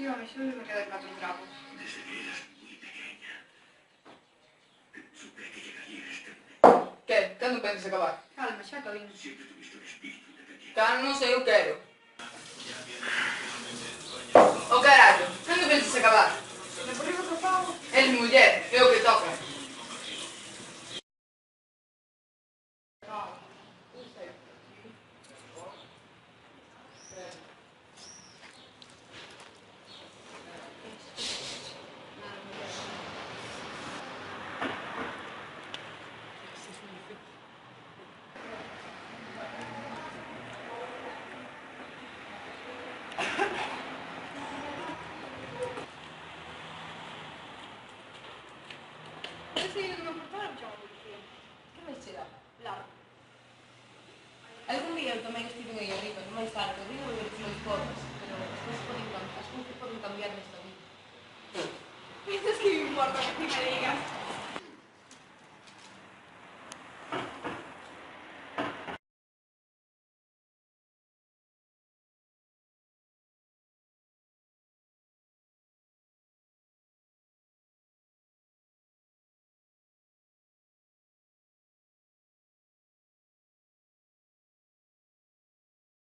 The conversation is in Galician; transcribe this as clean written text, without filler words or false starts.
a solo me quedan 4 trapos. Desde que eras muy pequeña, supe que llegaría a este momento. Que? Cando pensas acabar? Calma, xa acabín. Siempre tuviste un espíritu independiente. Calma, non sei, eu quero. O carallo, cando pensas acabar? Me por riba que fago. Es muller, é o que toca. Eu saí do meu portal e chamo a policía. Que máis che dá? Claro. Algún día eu tamén estive aí arriba, no máis alto, vino a ver os meus pobres, pero as cousas poden cambiar nesta vida. Pensas que me importa que ti me digas?